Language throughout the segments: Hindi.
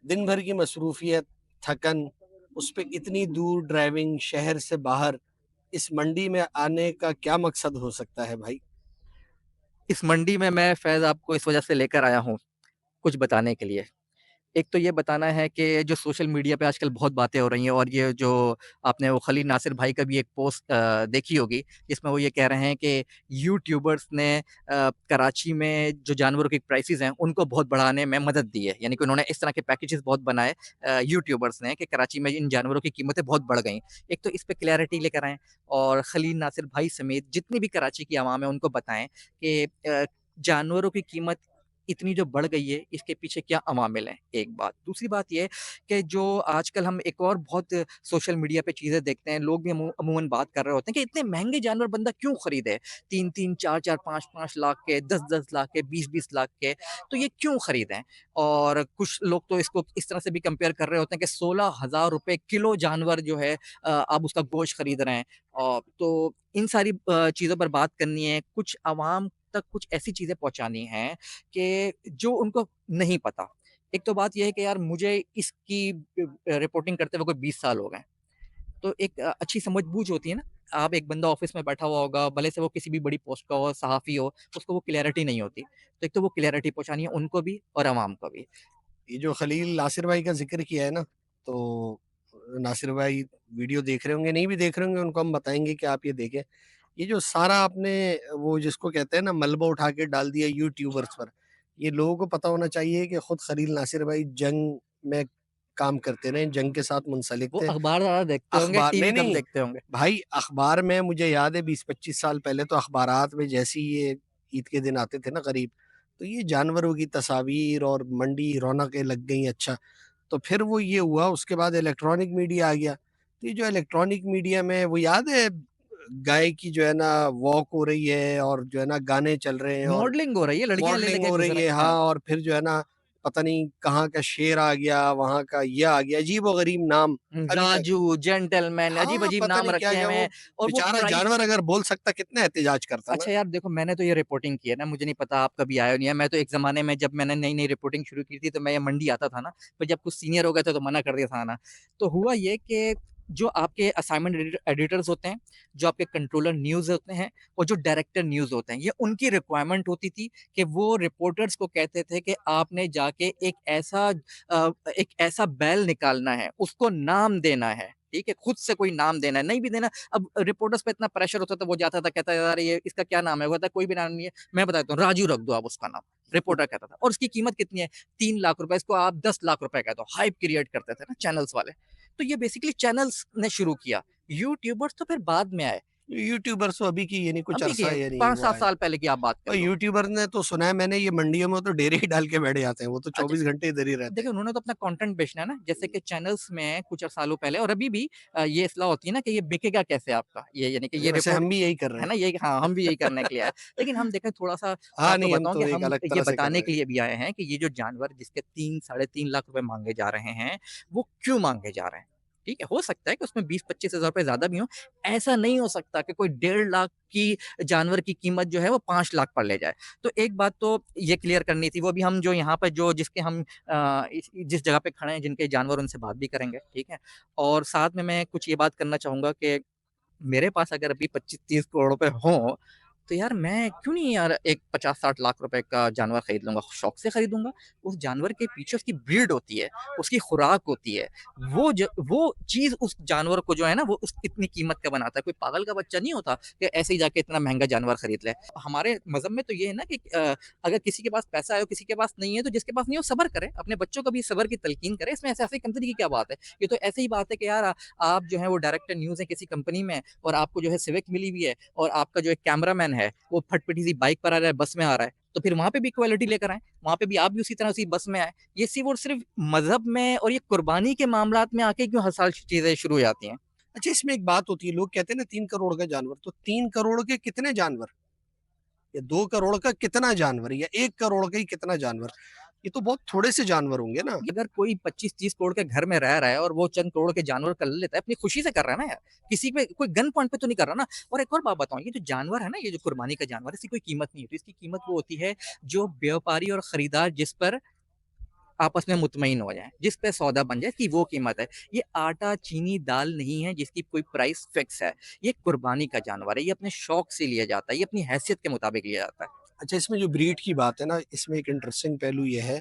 दिन भर की मसरूफियत, थकन, उस पे इतनी दूर ड्राइविंग शहर से बाहर, इस मंडी में आने का क्या मकसद हो सकता है भाई? इस मंडी में मैं फैज़ आपको इस वजह से लेकर आया हूँ, कुछ बताने के लिए। एक तो ये बताना है कि जो सोशल मीडिया पे आजकल बहुत बातें हो रही हैं और ये जो आपने वो खलील नासिर भाई का भी एक पोस्ट देखी होगी, जिसमें वो ये कह रहे हैं कि यूट्यूबर्स ने कराची में जो जानवरों की प्राइसेज़ हैं, उनको बहुत बढ़ाने में मदद दी है। यानी कि उन्होंने इस तरह के पैकेजेज़ बहुत बनाए यूट्यूबर्स ने कि कराची में इन जानवरों की कीमतें बहुत बढ़ गई। एक तो इस पे क्लैरिटी लेकर आएँ और खलील नासिर भाई समेत जितनी भी कराची की आवाम है, उनको बताएँ कि जानवरों की कीमत इतनी जो बढ़ गई है, इसके पीछे क्या अवामिल हैं, एक बात। दूसरी बात ये है कि जो आजकल हम एक और बहुत सोशल मीडिया पे चीज़ें देखते हैं, लोग भी अमूमन बात कर रहे होते हैं कि इतने महँगे जानवर बंदा क्यों खरीदे? 3-3, 4-4, 5-5 लाख के, 10-10 लाख के, 20-20 लाख के, तो ये क्यों खरीदें? और कुछ लोग तो इसको इस तरह से भी कंपेयर कर रहे होते हैं कि 16,000 रुपए किलो जानवर जो है आप उसका गोश्त खरीद रहे हैं। तो इन सारी चीज़ों पर बात करनी है, कुछ अवाम तक कुछ ऐसी चीज़ें पहुँचानी हैं कि जो उनको नहीं पता। एक तो बात ये है कि यार मुझे इसकी रिपोर्टिंग करते हुए कोई 20 साल हो गए। तो एक अच्छी समझ-बूझ होती है ना, आप एक बंदा ऑफ़िस में बैठा हुआ होगा, भले से वो किसी भी बड़ी पोस्ट का हो, सहाफ़ी हो, उसको वो क्लैरिटी नहीं होती। तो एक तो वो क्लैरिटी पहुँचानी है उनको भी और अवाम को भी। ये जो खलील नासिर भाई का ज़िक्र किया है ना, तो नासिर भाई वीडियो देख रहे होंगे, नहीं भी देख रहे होंगे, उनको हम बताएँगे कि आप ये देखें। ये जो सारा आपने वो जिसको कहते हैं ना मलबा उठा के डाल दिया यूट्यूबर्स पर, ये लोगों को पता होना चाहिए कि खुद खलील नासिर भाई जंग में काम करते रहे, जंग के साथ मुंसलिक वो थे। अखबार ज़्यादा देखते होंगे, अखबार टीवी नहीं, कम नहीं, देखते होंगे। भाई अखबार में मुझे याद है 20-25 साल पहले तो अखबारात में जैसे ही ये ईद के दिन आते थे ना करीब, तो ये जानवरों की तस्वीर और मंडी रौनकें लग गई अच्छा। तो फिर वो ये हुआ उसके बाद इलेक्ट्रॉनिक मीडिया आ गया। तो ये जो इलेक्ट्रॉनिक मीडिया में वो याद है गाय की जो है ना वॉक हो रही है और जो है ना गाने चल रहे हैं और मॉडलिंग हो रही है, लड़कियाँ ले मॉडलिंग लेके हो घुस रही रहे है, हैं। हाँ, हाँ। और फिर जो है ना पता नहीं कहाँ का शेर आ गया, वहाँ का ये आ गया, अजीब-ओ-गरीब नाम अभी तक। राजू, जेंटलमैन हाँ, अजीब-अजीब पता नाम नहीं रखे क्या-क्या हुए वो हैं और वो बेचारा प्राइस। जानवर अगर बोल सकता कितना एहतिजाज करता ना। अच्छा यार देखो मैंने तो ये रिपोर्टिंग की है ना, मुझे नहीं पता आप कभी आए हो नहीं आए। मैं तो एक ज़माने में जब मैंने नई-नई रिपोर्टिंग शुरू की थी तो मैं ये मंडी आता था ना, फिर जब कुछ सीनियर हो गए थे तो मना कर दिया था आना। तो हुआ ये कि जो आपके असाइनमेंट एडिटर्स होते हैं, जो आपके कंट्रोलर न्यूज़ होते हैं और जो डायरेक्टर न्यूज़ होते हैं, ये उनकी रिक्वायरमेंट होती थी कि वो रिपोर्टर्स को कहते थे कि आपने जाके एक ऐसा बैल निकालना है, उसको नाम देना है, ठीक है? खुद से कोई नाम देना है, नहीं भी देना। अब रिपोर्टर्स पे इतना प्रेशर होता था, वो जाता था, कहता था, "यार ये इसका क्या नाम है?" वो कहता है, "कोई भी नाम नहीं है, मैं बता देता हूँ, राजू रख दो आप उसका नाम।" रिपोर्टर कहता था और उसकी कीमत कितनी है? 3 लाख रुपए, इसको आप 10 लाख रुपए कह दो। हाइप क्रिएट करते थे ना चैनल्स वाले। तो ये बेसिकली चैनल्स ने शुरू किया। यूट्यूबर्स तो फिर बाद में आए। यूट्यूबर्स तो अभी की ये नहीं कुछ अभी अरसा के ये नहीं हुआ 5-7 है। साल पहले की आप बात कर और लो। यूट्यूबर ने तो सुना है मैंने ये मंडियों में तो डेरे ही डाल के बैठ जाते हैं, वो तो अच्छा 24 घंटे इधर ही रहते देखिए, हैं। उन्होंने तो अपना कंटेंट बेचना है ना, जैसे कि चैनल्स में कुछ सालों पहले और अभी भी ये इस्तेलाह होती है ना कि ये बिकेगा कैसे आपका? ये यानी कि ये वैसे रिपोर्ट हम भी यही कर रहे है हैं। ना, ये हाँ, हम भी यही करने के लिए आए। लेकिन हम देखें थोड़ा-सा मैं हाँ, आपको नहीं हम बताऊँ कि तो एक हम अलग ये तरह से कर बताने रहे के हैं। लिए भी आए हैं कि ये जो जानवर जिसके 3 साढ़े 3 लाख रुपए माँगे जा रहे हैं, वो क्यों माँगे जा रहे हैं? ठीक है, हो सकता है कि उसमें 20-25 हज़ार रुपए ज़्यादा भी हों। ऐसा नहीं हो सकता कि कोई 1.5 लाख की जानवर की कीमत जो है वो 5 लाख पर ले जाए। तो एक बात तो ये क्लियर करनी थी, वो भी हम जो यहाँ पे जो जिसके हम जिस जगह पे खड़े हैं, जिनके जानवर उनसे बात भी करेंगे, ठीक है? और साथ में मैं कुछ ये बात करना चाहूँगा कि मेरे पास अगर अभी 25-30 करोड़ रुपए हों, तो यार मैं क्यों नहीं यार एक 50-60 लाख रुपए का जानवर खरीद लूँगा, शौक से खरीदूँगा। उस जानवर के पीछे उसकी ब्रीड होती है, उसकी खुराक होती है। वो चीज़ उस जानवर को जो है ना वो उस इतनी कीमत का बनाता है। कोई पागल का बच्चा नहीं होता कि ऐसे ही जाके इतना महँगा जानवर खरीद ले। हमारे मज़हब में तो ये है ना कि अगर किसी के पास पैसा है और किसी के पास नहीं है, तो जिसके पास नहीं है वो सब्र करे, अपने बच्चों को भी सब्र की तलकीन करे। इसमें ऐसे कमतरी की क्या बात है? ये तो ऐसे ही बात है कि यार आप जो है वो डायरेक्टर न्यूज़ है किसी कंपनी में और आपको जो है सिविक मिली हुई है और आपका जो एक कैमरामैन है, वो फटफटी सी बाइक पर आ रहा है, बस में आ रहा है, तो फिर वहाँ पे भी इक्वालिटी लेकर आएँ, वहाँ पे भी आप भी उसी तरह उसी बस में आएँ। ये सिर्फ़ और सिर्फ़ मज़हब में और ये कुर्बानी के मामलात में आके क्यों हर साल चीज़ें शुरू हो जाती हैं? अच्छा इसमें एक बात होती है, लोग कहते हैं ना 3 करोड़ का जानवर, तो 3 करोड़ के कितने जानवर? या 2 करोड़ का कितना जानवर या 1 करोड़ का ही कितना जानवर? ये तो बहुत थोड़े से जानवर होंगे ना? अगर कोई 25-30 करोड़ के घर में रह रहा है और वो चंद करोड़ के जानवर कर लेता है, अपनी खुशी से कर रहा है ना यार। किसी पे कोई गन पॉइंट पे तो नहीं कर रहा ना। और एक और बात बताऊँ, ये जो जानवर है ना, ये जो कुर्बानी का जानवर है, इसकी कोई कीमत नहीं होती। इसकी कीमत वो होती है जो व्यापारी और खरीदार जिस पर आपस में मुतमईन हो जाएँ, जिस पे सौदा बन जाए कि वो कीमत है। ये आटा, चीनी, दाल नहीं है जिसकी कोई प्राइस फिक्स है। ये कुर्बानी का जानवर है, ये अपने शौक से लिया जाता है, ये अपनी हैसियत के मुताबिक लिया जाता है। अच्छा, इसमें जो ब्रीड की बात है ना, इसमें एक इंटरेस्टिंग पहलू ये है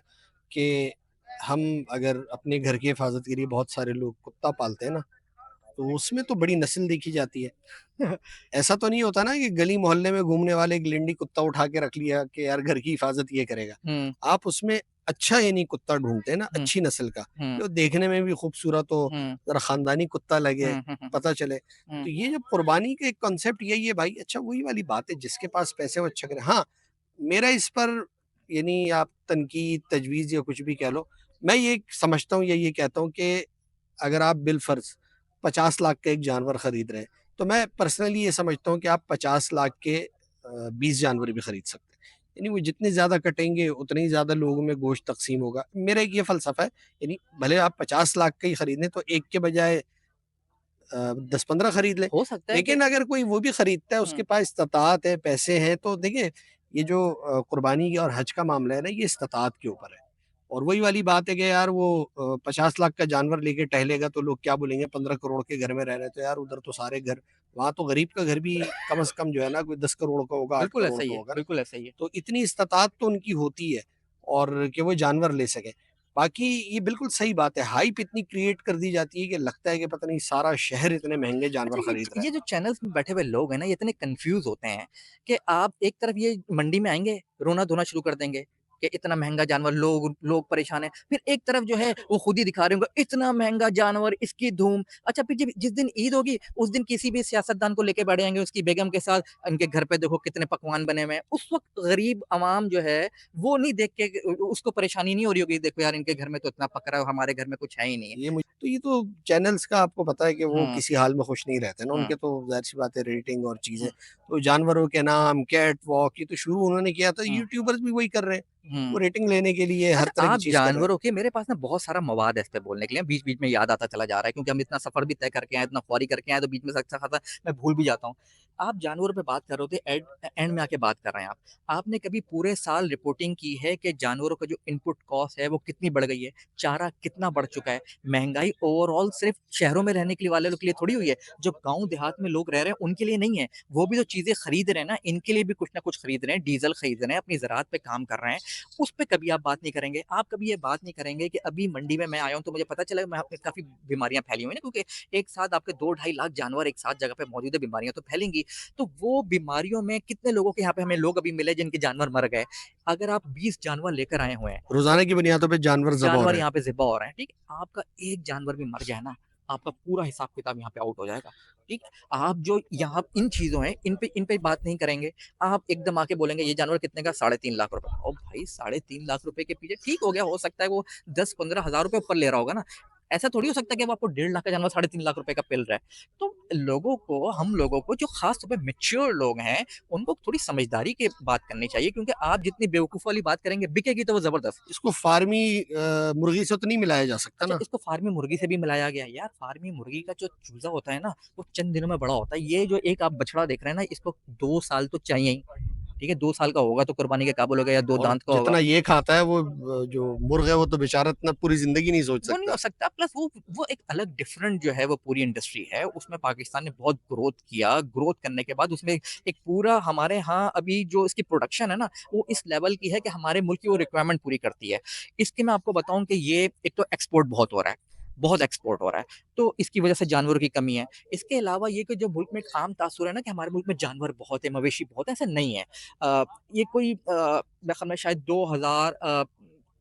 कि हम अगर अपने घर की हिफाजत के लिए बहुत सारे लोग कुत्ता पालते हैं ना, तो उसमें तो बड़ी नस्ल देखी जाती है। ऐसा तो नहीं होता ना कि गली मोहल्ले में घूमने वाले एक लेंडी कुत्ता उठा के रख लिया कि यार घर की हिफाजत ये करेगा। हुँ, आप उसमें अच्छा यानी कुत्ता ढूँढते हैं ना, हुँ, अच्छी नस्ल का, हुँ, जो देखने में भी खूबसूरत हो, हुँ, ज़रा ख़ानदानी कुत्ता लगे, हुँ, हुँ, हुँ, पता चले। हुँ, तो ये जो कुर्बानी का एक कॉन्सेप्ट यही है भाई, अच्छा वही वाली बात है, जिसके पास पैसे वो अच्छा करे। हाँ, मेरा इस पर यानी आप तनकीद, तजवीज़ या कुछ भी कह लो, मैं ये समझता हूँ या ये कहता हूँ कि अगर आप बिलफ़र्ज़ 50 लाख का एक जानवर खरीद रहे हैं, तो मैं पर्सनली ये समझता हूँ कि आप 50 लाख के 20 जानवर भी खरीद सकते हैं। यानी वो जितने ज़्यादा कटेंगे, उतने ही ज़्यादा लोगों में गोश्त तक़सीम होगा। मेरा एक ये फ़लसफ़ा है, यानी भले आप 50 लाख का ही खरीदें, तो एक के बजाय 10-15 खरीद लें। हो सकता है कि लेकिन अगर कोई वो भी खरीदता है, उसके हुँ, पास इस्तात है, पैसे हैं, तो देखिए ये जो कुर्बानी और हज का मामला है ना, ये इस्तात के ऊपर है। और वही वाली बात है कि यार वो 50 लाख का जानवर लेके टहलेगा तो लोग क्या बोलेंगे, 15 करोड़ के घर में रह रहे हैं, तो यार उधर तो सारे घर, वहाँ तो गरीब का घर भी कम से कम जो है ना कोई 10 करोड़ का होगा, 8 बिल्कुल करोड़ ऐसा ही का है, होगा ना। बिल्कुल ऐसा ही है। तो इतनी इस्तात तो उनकी होती है और कि वो जानवर ले सकें। बाकी ये बिल्कुल सही बात है, हाइप इतनी क्रिएट कर दी जाती है कि लगता है कि पता नहीं सारा शहर इतने महँगे जानवर अच्छा खरीद रहा है। ये जो चैनल्स में बैठे हुए लोग हैं ना, ये इतने कन्फ्यूज़ होते हैं कि आप एक तरफ ये मंडी में आएँगे, रोना-धोना शुरू कर देंगे कि इतना महँगा जानवर, लोग लोग परेशान हैं। फिर एक तरफ जो है वो खुद ही दिखा रहे होंगे, इतना महँगा जानवर, इसकी धूम। अच्छा फिर जब जिस दिन ईद होगी, उस दिन किसी भी सियासतदान को लेके बैठ जाएँगे उसकी बेगम के साथ, उनके घर पे देखो कितने पकवान बने हुए हैं। उस वक़्त गरीब अवाम जो है, वो नहीं देख के उसको परेशानी नहीं हो रही होगी, देखो यार इनके घर में तो इतना पक रहा है, हमारे घर में कुछ है ही नहीं है। ये तो चैनल्स का आपको पता है कि वो हुँ, किसी हाल में खुश नहीं रहते ना, हुँ, उनके तो ज़ाहिर-सी बात है रेटिंग और चीज़ें। हुँ, तो जानवरों के नाम, कैट वॉक ये तो शुरू उन्होंने किया था, हुँ, यूट्यूबर्स भी वही कर रहे हैं। वो हुँ। रेटिंग लेने के लिए हर अच्छा, तरह की आप चीज़ कर रहे हैं। जानवरों के मेरे पास ना बहुत सारा मवाद है इस पे बोलने के लिए, बीच-बीच में याद आता चला जा रहा है क्योंकि हम इतना सफ़र भी तय करके आए, इतना ख्वारी करके आए, तो बीच में से अच्छा-खासा मैं भूल भी जाता हूँ। आप जानवरों पे बात कर रहे होते, एंड में आके बात कर रहे हैं आप। आपने कभी पूरे साल रिपोर्टिंग की है कि जानवरों का जो इनपुट कॉस्ट है, वो कितनी बढ़ गई है? चारा कितना बढ़ चुका है? महँगाई ओवरऑल सिर्फ़ शहरों में रहने के लिए वाले लोग के लिए थोड़ी हुई है, जो गाँव देहात में लोग रह रहे हैं, उनके लिए नहीं है। वो भी जो चीज़ें खरीद रहे हैं ना, इनके लिए भी कुछ ना कुछ खरीद रहे हैं, डीज़ल खरीद रहे हैं, अपनी ज़राअत पे काम कर रहे हैं। उस पे कभी आप बात नहीं करेंगे। आप कभी ये बात नहीं करेंगे कि अभी मंडी में मैं आया हूँ तो मुझे पता चला मैं काफ़ी बीमारियाँ फैली हुई हैं ना क्योंकि एक साथ आपके 2 ढाई लाख जानवर एक साथ जगह पे मौजूद है, बीमारियाँ तो फैलेंगी। तो वो बीमारियों में कितने लोगों के यहाँ पे हमें लोग अभी मिले जिनके जानवर मर गए। अगर आप 20 जानवर लेकर आए हुए हैं, रोज़ाना की बुनियादों पे जानवर ज़बह हो जानवर रहे हैं। यहाँ पे ज़िबा हो रहे हैं, ठीक है? आपका एक जानवर भी मर जाए ना, आपका पूरा हिसाब-किताब यहाँ पे आउट हो जाएगा, ठीक है? आप जो यहाँ इन चीज़ों हैं, इन पे बात नहीं करेंगे। आप एकदम आके बोलेंगे ये जानवर कितने का? 3.5 लाख रुपए। ओ भाई 3.5 लाख रुपए के पीछे ठीक हो गया, हो सकता है वो 10-15 हज़ार रुपए ऊपर ले रहा होगा ना। ऐसा थोड़ी हो सकता है कि अब आपको 1.5 लाख का जानवर 3.5 लाख रुपए का मिल रहा है। तो लोगों को हम लोगों को जो ख़ास तौर पे मैच्योर लोग हैं, उनको थोड़ी समझदारी की बात करनी चाहिए क्योंकि आप जितनी बेवकूफ़ वाली बात करेंगे, बिकेगी तो वो ज़बरदस्त। इसको फ़ार्मी मुर्गी से तो नहीं मिलाया जा सकता अच्छा ना? इसको फ़ार्मी मुर्गी से भी मिलाया गया है। यार फ़ार्मी मुर्गी का जो चूज़ा होता है ना, वो चंद दिनों में बड़ा होता है। ये जो एक आप बछड़ा देख रहे हैं ना, इसको 2 साल तो चाहिए ही। ठीक है, 2 साल का होगा तो कुर्बानी के काबिल होगा या 2 और दाँत का होगा। जितना ये खाता है वो जो मुर्ग है वो तो बेचारा इतना पूरी ज़िंदगी नहीं सोच वो नहीं हो सकता। सकता प्लस वो एक अलग डिफरेंट जो है वो पूरी इंडस्ट्री है। उसमें पाकिस्तान ने बहुत ग्रोथ किया। ग्रोथ करने के बाद उसमें एक पूरा हमारे यहाँ अभी जो इसकी प्रोडक्शन है ना, वो इस लेवल की है कि हमारे मुल्क की वो रिक्वायरमेंट पूरी करती है। इसके मैं आपको बताऊँ कि ये एक तो एक्सपोर्ट बहुत हो रहा है, बहुत एक्सपोर्ट हो रहा है। तो इसकी वजह से जानवरों की कमी है। इसके अलावा ये कि जो मुल्क में एक आम तासुर है ना कि हमारे मुल्क में जानवर बहुत है, मवेशी बहुत है, ऐसा नहीं है। ये कोई मेरे ख़्याल में शायद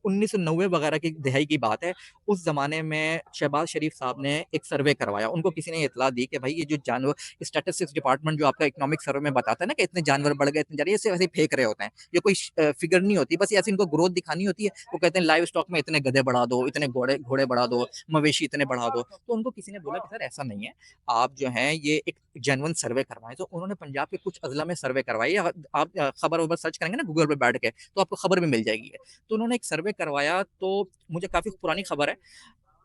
1990 वगैरह की दहाई की बात है। उस ज़माने में शहबाज़ शरीफ साहब ने एक सर्वे करवाया। उनको किसी ने इत्तला दी कि भाई ये जो जानवर स्टैटिस्टिक्स डिपार्टमेंट जो आपका इकोनॉमिक सर्वे में बताता है ना कि इतने जानवर बढ़ गए, इतने जा रहे हैं, ये सिर्फ़ ऐसे ही फेंक रहे होते हैं। ये कोई फिगर नहीं होती, बस ऐसे इनको ग्रोथ दिखानी होती है। वो कहते हैं लाइव स्टॉक में इतने गधे बढ़ा दो, इतने घोड़े घोड़े बढ़ा दो, मवेशी इतने बढ़ा दो। तो उनको किसी ने बोला कि सर ऐसा नहीं है। आप जो हैं ये एक जेन्युइन सर्वे करवाएँ। तो उन्होंने पंजाब के कुछ अज़ला में सर्वे करवाई। आप खबर-वबर सर्च करेंगे ना गूगल पे बैठ के, तो आपको खबर भी मिल जाएगी। तो उन्होंने एक सर्वे करवाया तो मुझे काफ़ी पुरानी खबर है।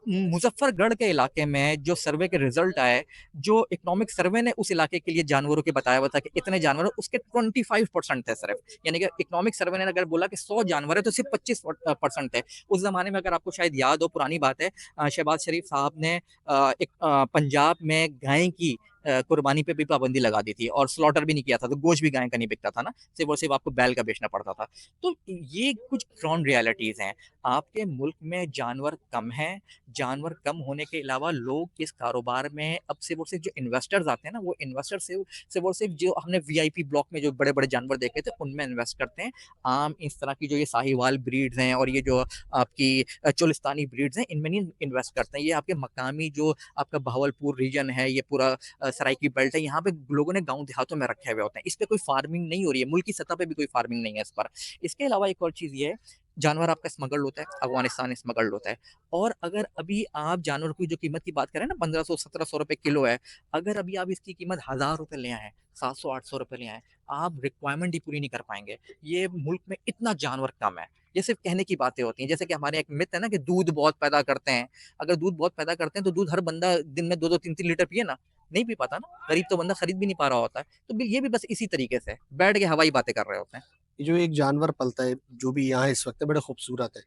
मुज़फ़्फ़रगढ़ के इलाके में जो सर्वे के रिज़ल्ट आए, जो इकोनॉमिक सर्वे ने उस इलाके के लिए जानवरों के बताया हुआ था कि इतने जानवर हैं, उसके 25% थे सिर्फ़। यानी कि इकोनॉमिक सर्वे ने अगर बोला कि 100 जानवर है तो सिर्फ़ 25% है। उस ज़माने में अगर आपको शायद याद हो, पुरानी बात है, शहबाज़ शरीफ़ साहब ने एक पंजाब में गाय की कुर्बानी पे भी पाबंदी लगा दी थी और स्लॉटर भी नहीं किया था, तो गोश्त भी गाय का नहीं बिकता था ना, सिर्फ़ और सिर्फ़ आपको बैल का बेचना पड़ता था। तो ये कुछ ग्राउंड रियलिटीज़ हैं। आपके मुल्क में जानवर कम हैं, जानवर कम होने के अलावा लोग इस कारोबार में अब सिर्फ़ और सिर्फ़ जो इन्वेस्टर्स आते हैं ना, वो इन्वेस्टर सिर्फ़ और सिर्फ़ जो हमने वीआईपी ब्लॉक में जो बड़े-बड़े जानवर देखे थे, उनमें इन्वेस्ट करते हैं। आम इस तरह की जो ये साहिवाल ब्रीड्स हैं और ये जो आपकी चोलिस्तानी ब्रीड्स हैं, इनमें नहीं इन्वेस्ट करते हैं। ये आपके मकामी जो आपका भावलपुर रीजन है, ये पूरा सराइकी बेल्ट है, यहाँ पे लोगों ने गाँव देहातों में रखे हुए होते हैं। इस पे कोई फार्मिंग नहीं हो रही है, मुल्क की सतह पे भी कोई फार्मिंग नहीं है इस पर। इसके अलावा एक और चीज़ ये है, जानवर आपका स्मगल्ड होता है, अफ़गानिस्तान स्मगल्ड होता है और अगर अभी आप जानवर की जो कीमत की बात करें ना, 1500-1700 रुपए किलो है, अगर अभी आप इसकी कीमत ₹1000 ले आएँ, 700-800 रुपए ले आएँ, आप रिक्वायरमेंट ही पूरी नहीं कर पाएँगे। ये मुल्क में इतना जानवर कम है। ये सिर्फ़ कहने की बातें होती हैं। जैसे कि हमारे एक मिथ है ना कि दूध बहुत पैदा करते हैं। अगर दूध बहुत पैदा करते हैं, तो दूध हर बंदा दिन में 2-2 3-3 लीटर पिए ना, नहीं पी पाता ना। गरीब तो बंदा खरीद भी नहीं पा रहा होता है। तो ये भी बस इसी तरीके से बैठ के हवाई बातें कर रहे होते हैं। ये जो एक जानवर पलता है, जो भी यहाँ इस वक़्त है, बड़ा खूबसूरत है।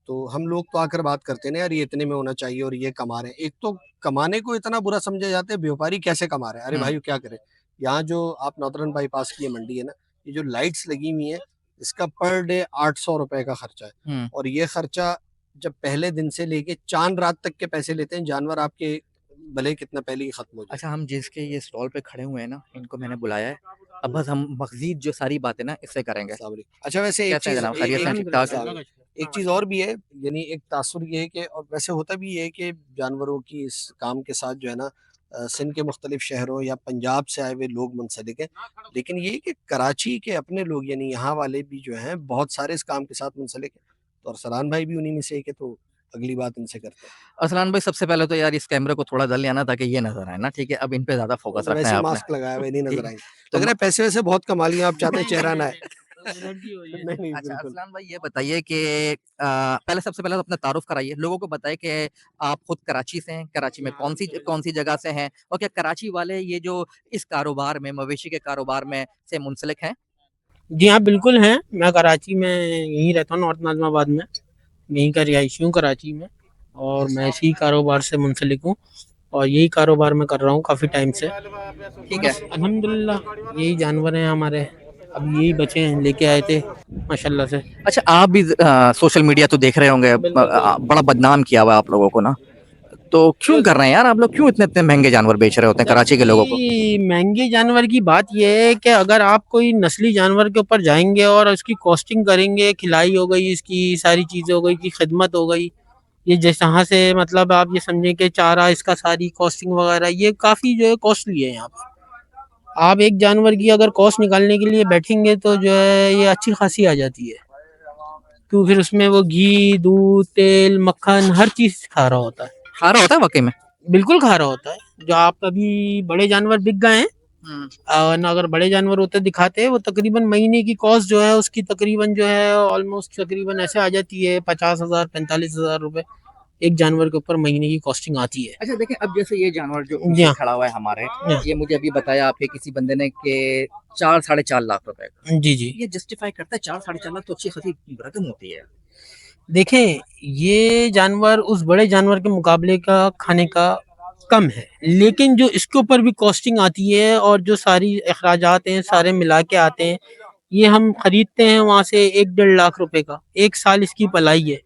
तो हम लोग तो आकर बात करते हैं ना यार ये इतने में होना चाहिए और ये कमा रहे हैं। एक तो कमाने को इतना बुरा समझा जाता है, व्यापारी कैसे कमा रहे हैं? अरे हुँ, भाई क्या करें? यहाँ जो आप नॉर्दर्न बाईपास की ये मंडी है ना, ये जो लाइट्स लगी हुई हैं, इसका पर डे ₹800 का खर्चा है हुँ। और ये खर्चा जब पहले दिन से लेके चाँद रात तक के पैसे लेते हैं, जानवर आपके भले ही कितना पहले ही खत्म हो जाए। अच्छा, हम जिसके ये स्टॉल पे खड़े हुए हैं ना, इनको मैंने बुलाया है। अब बस हम मज़ीद जो सारी बातें ना इससे करेंगे। अस्सलाम वालेकुम। अच्छा वैसे एक कैसे हैं चीज़ जनाब? खैरियत से हैं, ठीक-ठाक? अस्सलाम वालेकुम। एक चीज़ और भी है, यानी एक तासुर ये है कि और वैसे होता भी ये है कि जानवरों की इस काम के साथ जो है ना सिंध के मुख्तलिफ शहरों या पंजाब से आए हुए लोग मुंसलिक हैं। लेकिन ये है कि कराची के अपने लोग यानी यहाँ वाले भी जो हैं बहुत सारे इस काम के साथ मुंसलिक हैं। तो अरसलान भाई भी उन्हीं में से एक है, तो अगली बात इनसे करते हैं। अरसलान भाई, सबसे पहले तो यार इस कैमरे को थोड़ा इधर ले आना ताकि ये नज़र आए ना, ठीक है? अब इन पे ज़्यादा वो फ़ोकस तो रखना वैसे है ही आपने, मास्क लगाया हुआ है, नहीं ठीक नज़र है? आएँगे। तो लग रहा म है पैसे-वैसे बहुत कमा लिए, आप चाहते हैं चेहरा ना आए। नहीं, नहीं, अच्छा, बिल्कुल। अरसलान भाई ये बताइए कि पहले सबसे पहले तो अपना तारुफ़ कराइए। लोगों को बताइए कि आप खुद कराची से हैं, कराची में कौन-सी जगह से हैं? और क्या कराची वाले ये जो इस कारोबार में, मवेशी के कारोबार में से मुंसलिक हैं? जी हाँ, बिल्कुल हैं। मैं कराची में यहीं रहता हूँ, नॉर्थ नाज़िमाबाद में। यहीं का रिहायशी हूँ कराची में और मैं इसी कारोबार से मुंसलिक हूँ और यही कारोबार मैं कर रहा हूँ काफ़ी टाइम से। ठीक है। बस अल्हम्दुलिल्लाह यही जानवर हैं हमारे, अब यही बचे हैं, लेके आए थे माशाल्लाह से। अच्छा, आप भी सोशल मीडिया तो देख रहे होंगे, बिल्कुल, बिल्कुल। बड़ा बदनाम किया हुआ है आप लोगों को ना। तो क्यों कर रहे हैं यार आप लोग, क्यों इतने-इतने महँगे जानवर बेच रहे होते हैं सर कराची के लोगों को? जी, महँगे जानवर की बात ये है कि अगर आप कोई नस्ली जानवर के ऊपर जाएँगे और उसकी कॉस्टिंग करेंगे, खिलाई हो गई, इसकी सारी चीज़ें हो गई, की खिदमत हो गई, ये जैसे यहाँ से मतलब आप ये समझें कि चारा इसका सारी कॉस्टिंग वगैरह ये काफ़ी जो है कॉस्टली है यहाँ पे। आप एक जानवर की अगर कॉस्ट निकालने के लिए बैठेंगे तो जो है ये अच्छी खासी आ जाती है। क्यों फिर उसमें वो घी, दूध, तेल, मक्खन हर चीज़ खा रहा होता है। खा रहा होता है वाक़ई में? बिल्कुल खा रहा होता है। जो आप अभी बड़े जानवर बिक गए हैं हुँ। ना अगर बड़े जानवर होते दिखाते हैं वो तकरीबन महीने की कॉस्ट जो है उसकी तकरीबन जो है ऑलमोस्ट तकरीबन ऐसे आ जाती है 50,000 45,000 रुपए एक जानवर के ऊपर महीने की कॉस्टिंग आती है। अच्छा देखिए, अब जैसे ये जानवर जो जी पीछे हाँ, खड़ा हुआ है हमारे, जी हाँ। ये मुझे अभी बताया आपके किसी बंदे ने कि 4 साढ़े 4 लाख रुपए का। जी, जी। ये जस्टिफ़ाई करता है 4 साढ़े 4 लाख तो अच्छी खासी रकम होती है। देखें, ये जानवर उस बड़े जानवर के मुकाबले का खाने का कम है, लेकिन जो इसके ऊपर भी कॉस्टिंग आती है और जो सारी अखराजात हैं, सारे मिला के आते हैं, ये हम खरीदते हैं वहाँ से 1 डेढ़ लाख रुपए का। 1 साल इसकी पलाई है।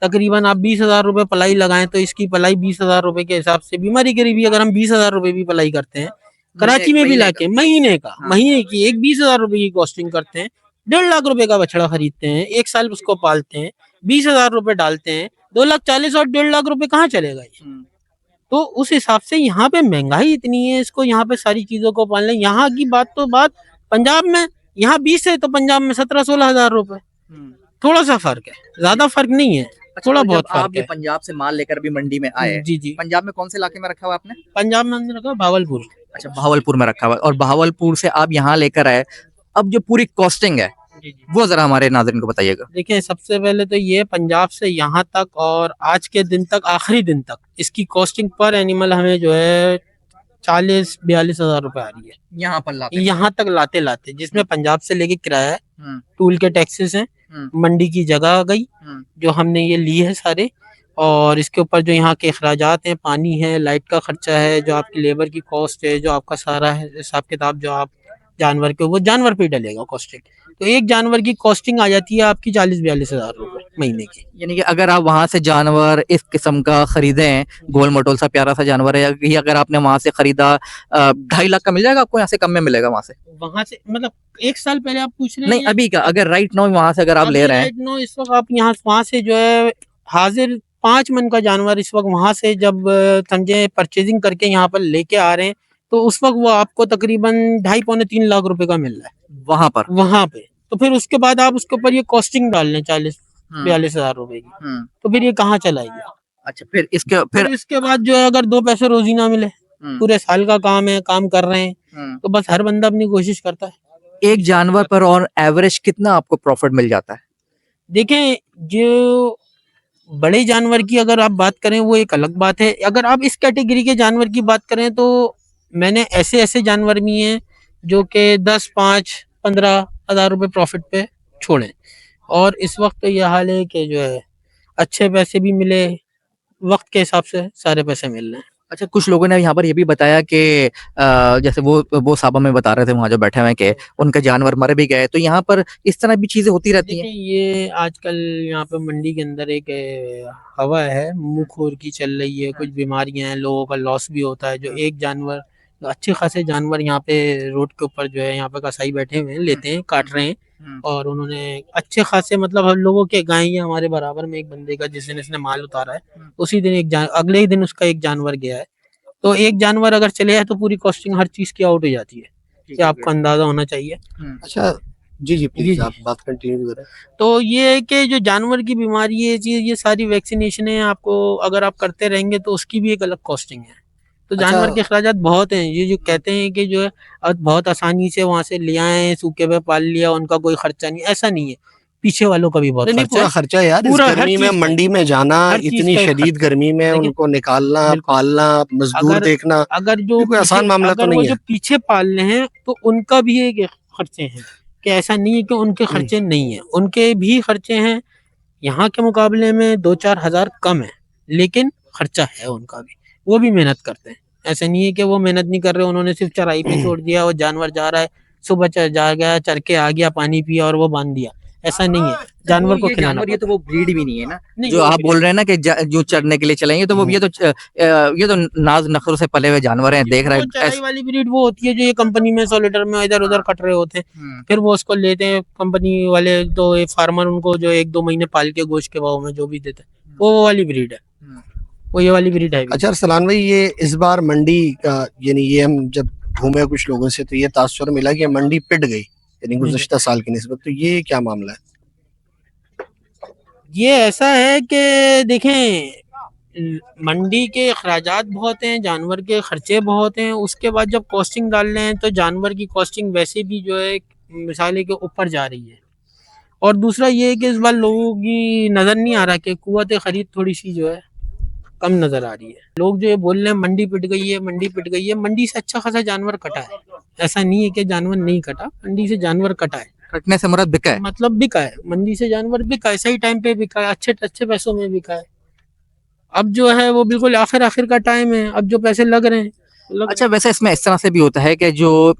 तकरीबन आप 20,000 रुपए पलाई लगाएँ तो इसकी पलाई 20,000 रुपए के हिसाब से बीमारी-गरीबी अगर हम 20,000 रुपए भी पलाई करते हैं, कराची में भी महीने का। लाके महीने का, हाँ। महीने की एक 20,000 रुपए की कॉस्टिंग करते हैं, 1.5 लाख रुपए का बछड़ा खरीदते हैं, 1 साल उसको पालते हैं, 20,000 रुपए डालते हैं, 2,40,000 और 1.5 लाख रुपए कहाँ चलेगा ये? हुँ। तो उस हिसाब से यहाँ पे महँगाई इतनी है, इसको यहाँ पे सारी चीज़ों को पालना यहाँ की बात तो बात पंजाब में, यहाँ 20 है तो पंजाब में 17-16,000 रुपए। हुँ। थोड़ा-सा फ़र्क है, ज़्यादा फ़र्क नहीं है, अच्छा, थोड़ा तो जब बहुत आप फ़र्क ये है। पंजाब से माल लेकर अभी मंडी में आए, जी, जी। पंजाब में कौन से इलाके में रखा हुआ आपने? पंजाब में हमने रखा भागलपुर। अच्छा, भावलपुर में रखा हुआ है और भावलपुर से आप यहाँ लेकर आए, अब जो पूरी कॉस्टिंग है, जी, जी। वो ज़रा हमारे नाज़रीन को बताइएगा। देखिए, सबसे पहले तो ये पंजाब से यहाँ तक और आज के दिन तक, आखिरी दिन तक इसकी कॉस्टिंग पर एनिमल हमें जो है 40-42 हज़ार रुपए आ रही है। यहाँ पर लाते यहाँ तक लाते-लाते, जिसमें पंजाब से लेके किराया है, हुँ, टूल के टैक्सेस हैं, हुँ, मंडी की जगह आ गई, हुँ, जो हमने ये ली है सारे, और इसके ऊपर जो यहाँ के अखराजात हैं, पानी है, लाइट का खर्चा है, जो आपकी लेबर की कॉस्ट है, जो आपका सारा है हिसाब किताब, जो आप जानवर के, वो जानवर पे ही डलेगा कॉस्टिंग। तो एक जानवर की कॉस्टिंग आ जाती है आपकी 40-42 हज़ार रुपए महीने की। यानी कि अगर आप वहाँ से जानवर इस किस्म का खरीदें, गोल-मटोल सा प्यारा सा जानवर है, ये अगर आपने वहाँ से खरीदा 2.5 लाख का मिल जाएगा आपको, यहाँ से कम में मिलेगा वहाँ से? वहाँ से मतलब 1 साल पहले आप पूछ रहे नहीं, हैं? अभी का अगर राइट नाउ वहाँ से अगर आप ले अभी रहे हैं, राइट नो इस वक़्त आप यहाँ वहाँ से जो है हाज़िर 5 मन का जानवर इस वक़्त वहाँ से जब समझे परचेज़िंग करके यहाँ पर लेके आ रहे हैं, तो उस वक़्त वो आपको तकरीबन ढाई पौने 3 लाख रुपए का मिल रहा है, वहाँ पर। वहाँ पे। तो फिर उसके बाद आप उसके ऊपर ये कॉस्टिंग डाल लें हुँ, 40-42 हज़ार रुपए की, हुँ। तो फिर ये कहाँ चलाएगी? अच्छा, फिर इसके फिर फिर इसके बाद जो है अगर 2 पैसे रोज़ी ना मिले, हुँ, पूरे साल का काम है, काम कर रहे हैं, हुँ। तो बस हर बंदा अपनी कोशिश करता है। एक जानवर पर और एवरेज कितना आपको प्रॉफ़िट मिल जाता है? देखें, जो बड़े जानवर की अगर आप बात करें वो एक अलग बात है। अगर आप इस कैटेगरी के जानवर की बात करें तो मैंने ऐसे-ऐसे जानवर भी हैं जो कि 10, 5, 15 हज़ार रुपए प्रॉफ़िट पे छोड़े। और इस वक़्त तो ये हाल है कि जो है अच्छे पैसे भी मिले, वक़्त के हिसाब से सारे पैसे मिल रहे हैं। अच्छा, कुछ लोगों ने यहाँ पर ये भी बताया कि जैसे वो साहब हमें बता रहे थे वहाँ जो बैठे हुए हैं कि उनके जानवर मर भी गए, तो यहाँ पर इस तरह भी चीज़ें होती रहती हैं? देखिए, ये आजकल यहाँ पे मंडी के अंदर एक हवा है, मुँहखोर की चल रही है, कुछ बीमारियाँ हैं, लोगों का लॉस भी होता है। जो एक जानवर, अच्छे खासे जानवर यहाँ पे रोड के ऊपर जो है यहाँ पे कसाई बैठे हुए हैं, लेते हैं, काट रहे हैं, हुँ, और उन्होंने अच्छे खासे, मतलब हम लोगों के गाय है हमारे बराबर में एक बंदे का, जिस दिन इसने माल उतारा है, हुँ। उसी दिन अगले ही दिन उसका एक जानवर गया है। तो एक जानवर अगर चले जाए तो पूरी कॉस्टिंग हर चीज़ की आउट हो जाती है, ठीक ये है, आपको अंदाज़ा होना चाहिए। हुँ। अच्छा, जी, जी, जी, प्लीज़ जी। आप बात कंटिन्यू करें। तो ये है कि जो जानवर की बीमारी है, ये चीज़, ये सारी वैक्सीनेशनें आपको अगर आप करते रहेंगे तो उसकी भी एक अलग कॉस्टिंग है। तो अच्छा, जानवर के अखराजात बहुत हैं। ये जो कहते हैं कि जो है बहुत आसानी से वहाँ से ले आए, सूखे पे पाल लिया, उनका कोई खर्चा नहीं, ऐसा नहीं है। पीछे वालों का भी बहुत नहीं, नहीं, खर्चा पूरा है। खर्चा है यार, इस पूरा हर गर्मी में चीज़ का है, मंडी में जाना, हर चीज़ इतनी का एक शदीद खर्चा है। गर्मी में देखिए, उनको निकालना, बिल्कुल। पालना, मज़दूर अगर देखना, अगर जो ये कोई पीछे आसान मामला तो अगर वो नहीं जो है। पीछे पाल रहे हैं तो उनका भी एक खर्चे हैं, कि ऐसा नहीं है कि उनके खर्चे नहीं हैं, उनके भी खर्चे हैं। यहाँ के मुकाबले में 2-4 हज़ार कम है, लेकिन खर्चा है उनका भी। वो भी मेहनत करते हैं। ऐसा नहीं है कि वो मेहनत नहीं कर रहे, उन्होंने सिर्फ़ चराई पे छोड़ दिया, वो जानवर जा रहा है, सुबह जा गया, चर के आ गया, पानी पिया और वो बाँध दिया। ऐसा नहीं है, अच्छा, वो जानवर को ये खिलाना जानवर, ये तो पड़ता वो ब्रीड भी नहीं है ना? है। नहीं, जो वो आप बोल ब्रीड रहे हैं ना कि जो चरने के लिए चलेंगे, तो वो हुँ, ये तो नाज़ नख़रों से पले हुए जानवर हैं, देख रहे वो हैं चराई वाली ब्रीड वो होती है जो ये कंपनी में 100 लीटर में इधर-उधर कट रहे होते हैं। हुँ, फिर वो उसको लेते हैं कंपनी वाले, तो ये फार्मर उनको जो 1-2 महीने पाल के गोश्त के भाव में जो भी देते हैं, वो वाली ब्रीड है। हुँ। वो ये वाली ब्रीड है भी अच्छा नहीं। अरसलान भाई, ये इस बार मंडी का, यानी ये हम जब घूमे कुछ लोगों से तो ये तासुर मिला कि मंडी पिट गई, यानी जी, जी। गुज़श्ता साल की निस्बत, तो ये क्या मामला है? ये ऐसा है कि देखें, मंडी के अखराजात बहुत हैं, जानवर के खर्चे बहुत हैं, उसके बाद जब कॉस्टिंग डाल रहे हैं तो जानवर की कॉस्टिंग वैसे भी जो है मिसाले के ऊपर जा रही है। और दूसरा ये है कि इस बार लोगों की नज़र नहीं आ रहा कि कुव्वत खरीद थोड़ी सी जो है कम नज़र आ रही है। लोग जो ये बोल रहे हैं मंडी पिट गई है, मंडी पिट गई है, मंडी से अच्छा खासा जानवर कटा है। ऐसा नहीं है कि जानवर नहीं कटा, मंडी से जानवर कटा है। कटने से मुराद बिका है। मतलब बिका है, मंडी से जानवर बिका है, सही टाइम पे बिका है, अच्छे पैसों में बिका है। अब जो है वो बिल्कुल आखिर का टाइम है, अब जो पैसे लग रहे हैं, लग रहे अच्छा, हैं। वैसे इसमें इस तरह से भी होता है कि जो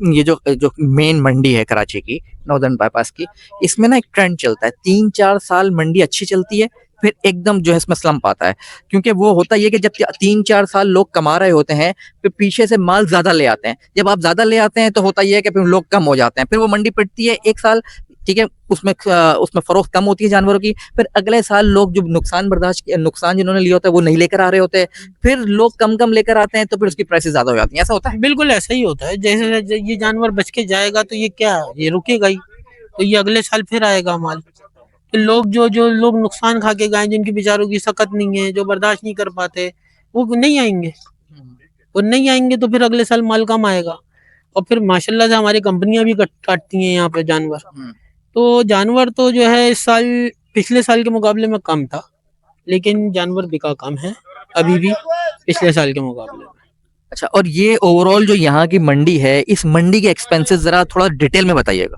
मेन मंडी है कराची की, नॉर्दर्न बाईपास की, इसमें ना एक ट्रेंड चलता है, 3-4 साल मंडी अच्छी चलती है, फिर एकदम जो है इसमें स्लम्प आता है। क्योंकि वो होता ये है कि जब 3-4 साल लोग कमा रहे होते हैं, फिर पीछे से माल ज़्यादा ले आते हैं। जब आप ज़्यादा ले आते हैं तो होता ये है कि फिर लोग कम हो जाते हैं। फिर वो मंडी पिटती है 1 साल, ठीक है, उसमें फ़रोख्त कम होती है जानवरों की, फिर अगले साल लोग जो नुकसान जिन्होंने लिया होता है वो नहीं लेकर आ रहे होते हैं, फिर लोग कम-कम लेकर आते हैं, तो फिर उसकी प्राइसेज़ ज़्यादा हो जाती हैं। ऐसा होता है? बिल्कुल ऐसा ही होता है। जैसे ये जानवर बच के जाएगा तो ये क्या, ये रुकेगा ही, तो ये अगले साल फिर आएगा माल। तो लोग जो लोग नुकसान खा के गए, जिनकी बेचारों की सकत नहीं है, जो बर्दाश्त नहीं कर पाते, वो नहीं आएंगे। वो नहीं आएंगे तो फिर अगले साल माल कम आएगा। और फिर माशाल्लाह से हमारी कंपनियां भी काटती हैं यहाँ पे जानवर। हुँ। तो जानवर तो जो है इस साल पिछले साल के मुकाबले में कम था, लेकिन जानवर बिका कम है अभी भी पिछले साल के मुकाबले में। अच्छा, और ये ओवरऑल जो यहाँ की मंडी है, इस मंडी के एक्सपेंसेस ज़रा थोड़ा डिटेल में बताइएगा।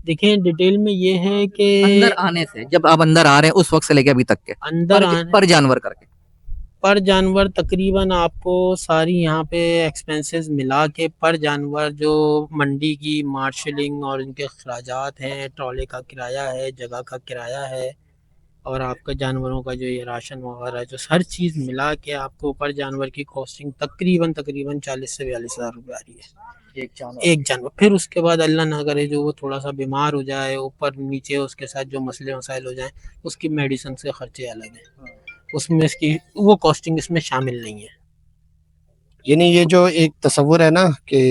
देखिए डिटेल में ये है अंदर कि आने से, जब आप अंदर आ रहे हैं उस वक़्त से लेके अभी तक के, अंदर आने पर जानवर करके। पर जानवर तकरीबन आपको सारी यहाँ पे एक्सपेंसेस मिला के पर जानवर जो मंडी की मार्शलिंग और इनके अखराजात हैं, ट्रॉले का किराया है, जगह का किराया है और आपका जानवरों का जो ये राशन वगैरह जो हर चीज़ मिला के आपको पर जानवर की कॉस्टिंग तकरीबन तकरीबन 40 से 42 हज़ार रुपये आ रही है एक जानवर। फिर उसके बाद अल्लाह ना करे जो वो थोड़ा सा बीमार हो जाए, ऊपर नीचे उसके साथ जो मसले मसाइल हो जाएं, उसकी मेडिसिन से खर्चे अलग हैं, उसमें इसकी वो कॉस्टिंग इसमें शामिल नहीं है। यानी ये जो एक तस्वुर है ना कि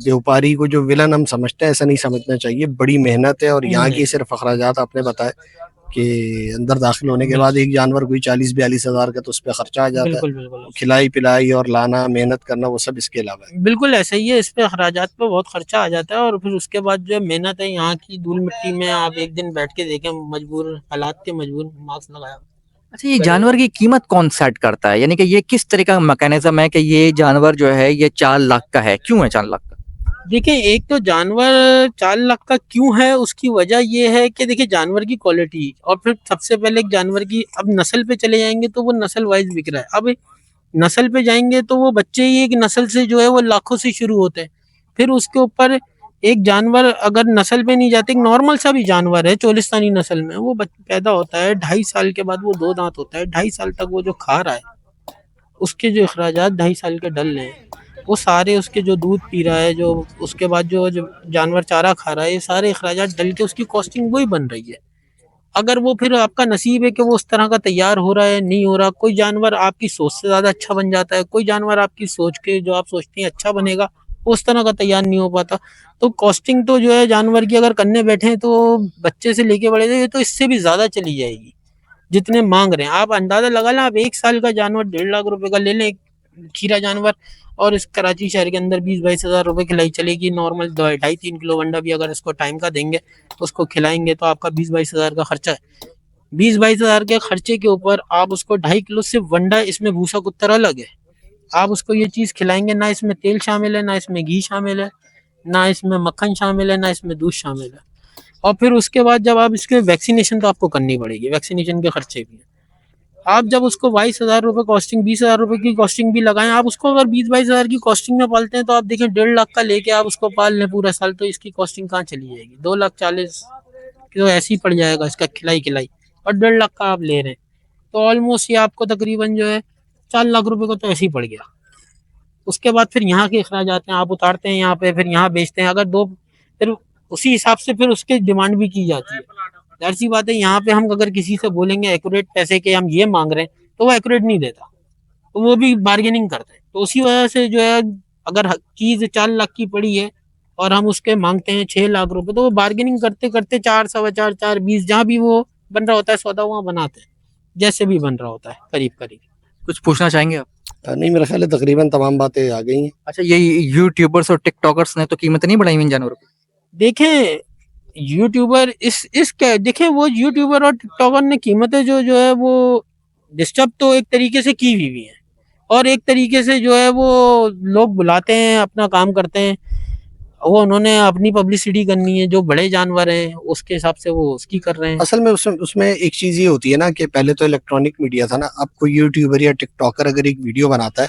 व्यापारी को जो विलन हम समझते हैं, ऐसा नहीं समझना चाहिए। बड़ी मेहनत है और यहाँ की सिर्फ अखराजात आपने बताए कि अंदर दाखिल होने के बाद एक जानवर कोई 40-42 हज़ार का तो उस पर खर्चा आ जाता है। बिल्कुल बिल्कुल खिलाई पिलाई और लाना, मेहनत करना, वो सब इसके अलावा है। बिल्कुल ऐसा ही है, इस पे अखराजात पे बहुत खर्चा आ जाता है और फिर उसके बाद जो है मेहनत है यहाँ की धूल मिट्टी में आप एक दिन बैठ के देखें, मजबूर हालात के मजबूर मास्क लगाया। अच्छा, ये जानवर की कीमत कौन सेट करता है? यानी कि ये किस तरह का मैकेनिज्म है कि ये जानवर जो है ये 4 लाख का है? क्यों है 4 लाख का? देखिए एक तो जानवर 4 लाख का क्यों है, उसकी वजह ये है कि देखिए जानवर की क्वालिटी और फिर सबसे पहले एक जानवर की अब नस्ल पे चले जाएंगे तो वो नस्ल वाइज बिक रहा है। अब नस्ल पे जाएंगे तो वो बच्चे ही एक नस्ल से जो है वो लाखों से शुरू होते हैं। फिर उसके ऊपर एक जानवर अगर नस्ल पे नहीं जाते, एक नॉर्मल सा भी जानवर है चोलिस्तानी नस्ल में, वो पैदा होता है 2.5 साल के बाद वो 2 दांत होता है, 2.5 साल तक वो जो खा रहा है उसके जो अखराजात 2.5 साल के डल रहे हैं वो सारे, उसके जो दूध पी रहा है, जो उसके बाद जो जानवर चारा खा रहा है, ये सारे अखराजात डल के उसकी कॉस्टिंग वही बन रही है। अगर वो फिर आपका नसीब है कि वो उस तरह का तैयार हो रहा है नहीं हो रहा, कोई जानवर आपकी सोच से ज़्यादा अच्छा बन जाता है, कोई जानवर आपकी सोच के जो आप सोचते हैं अच्छा बनेगा वो उस तरह का तैयार नहीं हो पाता। तो कॉस्टिंग तो जो है जानवर की अगर करने बैठे तो बच्चे से लेके बड़े ये तो इससे भी ज़्यादा चली जाएगी जितने मांग रहे हैं। आप अंदाज़ा लगा लें, आप 1 साल का जानवर 1.5 लाख रुपए का ले लें, खीरा जानवर, और इस कराची शहर के अंदर 20-22 हज़ार रुपए खिलाई चलेगी। नॉर्मल 2.5-3 किलो अंडा भी अगर इसको टाइम का देंगे तो उसको खिलाएंगे तो आपका 20-22 हज़ार का खर्चा है। 20-22 हज़ार के खर्चे के ऊपर आप उसको 2.5 किलो सिर्फ वंडा, इसमें भूसा कुत्तर अलग है, आप उसको ये चीज़ खिलाएंगे, ना इसमें तेल शामिल है, ना इसमें घी शामिल है, ना इसमें मक्खन शामिल है, ना इसमें दूध शामिल है। और फिर उसके बाद जब आप इसके वैक्सीनेशन तो आपको करनी पड़ेगी, वैक्सीनेशन के खर्चे भी हैं। आप जब उसको 22 हज़ार रुपये कॉस्टिंग, 20 हज़ार रुपये की कॉस्टिंग भी लगाएं, आप उसको अगर 20-22 हज़ार की कॉस्टिंग में पालते हैं तो आप देखें 1.5 लाख का लेके आप उसको पाल लें पूरा साल तो इसकी कॉस्टिंग कहाँ चली जाएगी, 2,40,000 तो ऐसे ही पड़ जाएगा इसका खिलाई और 1.5 लाख का आप ले रहे हैं तो ऑलमोस्ट ये आपको तकरीबन जो है 4 लाख रुपए का तो ऐसे ही पड़ गया। उसके बाद फिर यहाँ के अखराजात हैं, आप उतारते हैं यहाँ पे, फिर यहाँ बेचते हैं, अगर दो फिर उसी हिसाब से फिर उसकी डिमांड भी की जाती है। जाहिर सी बात है यहाँ पे हम अगर किसी से बोलेंगे एक्यूरेट पैसे के हम ये मांग रहे हैं तो वो एक्यूरेट नहीं देता, तो वो भी बार्गेनिंग करता है। तो उसी वजह से जो है अगर चीज़ 4 लाख की पड़ी है और हम उसके मांगते हैं 6 लाख रुपए तो वो बार्गेनिंग करते करते 4, 4.25, 4.20 जहाँ भी वो बन रहा होता है सौदा वहाँ बनाते हैं, जैसे भी बन रहा होता है करीब करीब। कुछ पूछना चाहेंगे आप? नहीं, मेरा ख्याल है तकरीबन तमाम बातें आ गई हैं। अच्छा, ये यूट्यूबर्स और टिकटॉकर्स ने तो कीमत नहीं बढ़ाई हुई इन जानवरों की? देखें यूट्यूबर इस क्या देखें, वो यूट्यूबर और टिकटॉकर ने कीमतें जो है वो डिस्टर्ब तो एक तरीके से की हुई है और एक तरीके से जो है वो लोग बुलाते हैं अपना काम करते हैं, वो उन्होंने अपनी पब्लिसिटी करनी है, जो बड़े जानवर हैं उसके हिसाब से वो उसकी कर रहे हैं। असल में उसमें एक चीज़ ये होती है ना कि पहले तो इलेक्ट्रॉनिक मीडिया था ना, अब कोई यूट्यूबर या टिकटॉकर अगर एक वीडियो बनाता है,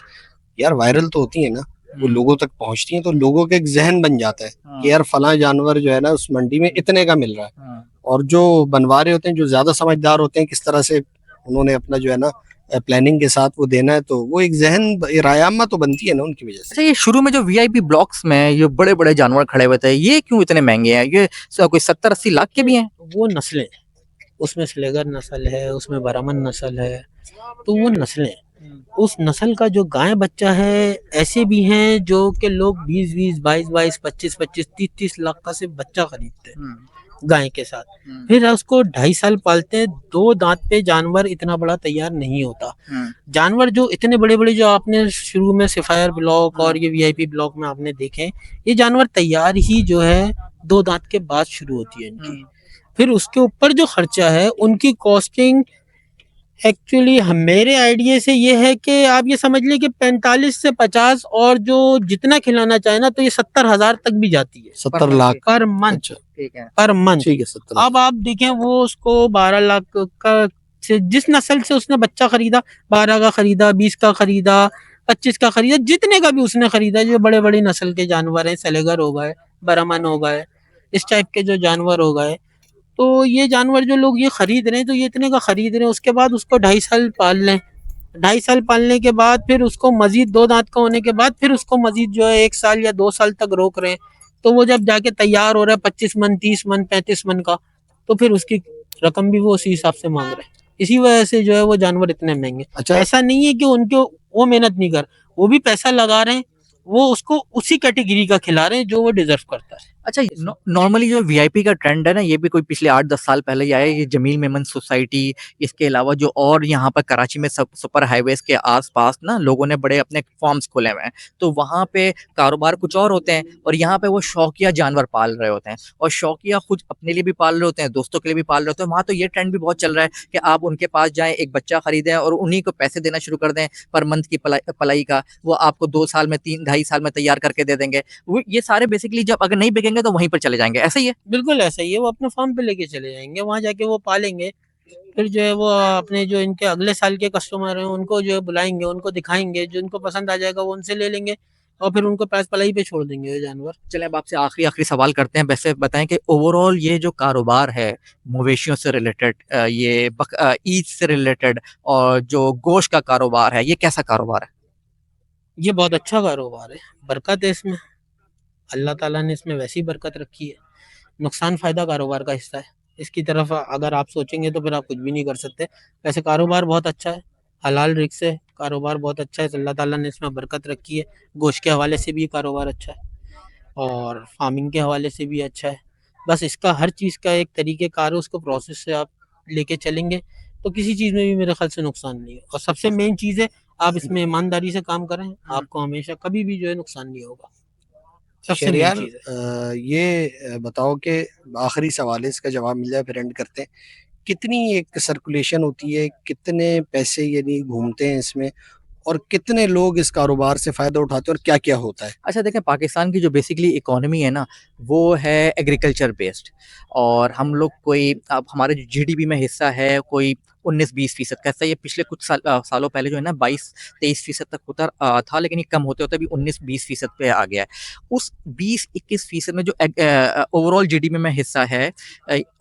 यार वायरल तो होती है ना, वो लोगों तक पहुंचती है तो लोगों के एक जहन बन जाता है कि यार फला जानवर जो है ना उस मंडी में इतने का मिल रहा है। और जो बनवा रहे होते हैं, जो ज्यादा समझदार होते हैं, किस तरह से उन्होंने अपना जो है ना प्लानिंग के साथ वो देना है, तो वो एक जहन रायामा तो बनती है ना उनकी वजह से। अच्छा, ये शुरू में जो वीआईपी ब्लॉक्स में ये बड़े बड़े जानवर खड़े हुए थे, ये क्यों इतने महंगे हैं? ये कोई 70-80 लाख के भी हैं? वो नस्लें, उसमें स्लेगर नस्ल है, उसमें बरामन नस्ल है, तो वो नस्लें, उस नस्ल का जो गाय बच्चा है ऐसे भी हैं जो कि लोग 20-20, 22-22, 25-25, 30-30 लाख का सिर्फ बच्चा खरीदते हैं गाय के साथ, फिर उसको 2.5 साल पालते हैं। 2 दांत पे जानवर इतना बड़ा तैयार नहीं होता। जानवर जो इतने बड़े बड़े जो आपने शुरू में सफायर ब्लॉक और ये वीआईपी ब्लॉक में आपने देखे, ये जानवर तैयार ही जो है 2 दांत के बाद शुरू होती है इनकी। फिर उसके ऊपर जो खर्चा है उनकी कॉस्टिंग एक्चुअली मेरे आइडिया से ये है कि आप ये समझ लें कि 45 से 50 और जो जितना खिलाना चाहे ना तो ये 70,000 तक भी जाती है 70 मंथ लाख की। Per month. अच्छा ठीक है। Per month. ठीक है 70 लाख अब आप देखें वो उसको 12 लाख का से जिस नस्ल से उसने बच्चा खरीदा, 12 का खरीदा, 20 का खरीदा, 25 का खरीदा, जितने का भी उसने खरीदा, जो बड़े बड़ी नस्ल के जानवर हैं, सलेगर हो गए, बरामन हो गए, इस टाइप के जो जानवर हो गए, तो ये जानवर जो लोग ये खरीद रहे हैं तो ये इतने का खरीद रहे हैं, उसके बाद उसको 2.5 साल पाल लें, 2.5 साल पालने के बाद फिर उसको मजीद 2 दांत का होने के बाद फिर उसको मजीद जो है 1 साल या 2 साल तक रोक रहे हैं, तो वो जब जाके तैयार हो रहा है 25 मन, 30 मन, 35 मन का, तो फिर उसकी रकम भी वो उसी हिसाब से मांग रहे हैं। इसी वजह से जो है वो जानवर इतने महंगे। अच्छा ऐसा नहीं है कि उनको वो मेहनत नहीं कर, वो भी पैसा लगा रहे हैं, वो उसको उसी कैटेगरी का खिला रहे हैं जो वो डिजर्व करता है। अच्छा, नॉर्मली जो वीआईपी का ट्रेंड है ना, ये भी कोई पिछले 8-10 साल पहले ही आया है। ये जमील मेमन सोसाइटी, इसके अलावा जो और यहाँ पर कराची में सुपर हाईवेज के आसपास ना लोगों ने बड़े अपने फार्म्स खोले हुए हैं, तो वहाँ पे कारोबार कुछ और होते हैं और यहाँ पे वो शौकिया जानवर पाल रहे होते हैं, और शौकिया खुद अपने लिए भी पाल रहे होते हैं, दोस्तों के लिए भी पाल रहे होते हैं। वहाँ तो ये ट्रेंड भी बहुत चल रहा है कि आप उनके पास जाएं, एक बच्चा खरीदें और उन्हीं को पैसे देना शुरू कर दें पर मंथ की पलाई का, वो आपको 2 साल में 3 ढाई साल में तैयार करके दे देंगे। वो ये सारे बेसिकली जब अगर नहीं बिकेंगे तो वहीं पर चले जाएंगे, ऐसा ही है। बिल्कुल ऐसा ही है, वो अपने फार्म पे लेके चले जाएंगे, वहाँ जाके वो पालेंगे, फिर जो है वो अपने जो इनके अगले साल के कस्टमर हैं उनको जो है बुलाएंगे, उनको दिखाएंगे, जो उनको पसंद आ जाएगा वो उनसे ले लेंगे और फिर उनको पैस पलाई पे छोड़ देंगे ये जानवर। चले अब आपसे आखिरी आखिरी सवाल करते हैं। वैसे बताएं कि ओवरऑल ये जो कारोबार है मवेशियों से रिलेटेड, ये ईद से रिलेटेड और जो गोश्त का कारोबार है, ये कैसा कारोबार है? ये बहुत अच्छा कारोबार है, बरकत है इसमें, अल्लाह ताला ने इसमें वैसी बरकत रखी है। नुकसान फ़ायदा कारोबार का हिस्सा है, इसकी तरफ अगर आप सोचेंगे तो फिर आप कुछ भी नहीं कर सकते। वैसे कारोबार बहुत अच्छा है, हलाल रिस्क है, कारोबार बहुत अच्छा है, अल्लाह ताला ने इसमें बरकत रखी है। गोश्त के हवाले से भी ये कारोबार अच्छा है और फार्मिंग के हवाले से भी अच्छा है। बस इसका हर चीज़ का एक तरीक़ेकार है, उसको प्रोसेस से आप लेके चलेंगे तो किसी चीज़ में भी मेरे ख़्याल से नुकसान नहीं है, और सबसे मेन चीज़ है आप इसमें ईमानदारी से काम करें, आपको हमेशा कभी भी जो है नुकसान नहीं होगा। सबसे मेन शहरयार चीज़ है। ये बताओ कि आखिरी सवाल है, इसका जवाब मिल जाए फिर एंड करते हैं। कितनी एक सर्कुलेशन होती है, कितने पैसे यानी घूमते हैं इसमें, और कितने लोग इस कारोबार से फ़ायदा उठाते हैं और क्या-क्या होता है? अच्छा देखें, पाकिस्तान की जो बेसिकली इकोनॉमी है ना, वो है एग्रीकल्चर बेस्ड, और हम लोग कोई अब हमारे जो जीडीपी में हिस्सा है कोई 19-20% का हिस्सा। ये पिछले कुछ सालों पहले जो है ना 22-23% तक होता था, लेकिन ये कम होते होते अभी 19-20% पे आ गया है। उस 20-21% में जो ओवरऑल जीडीपी में हिस्सा है,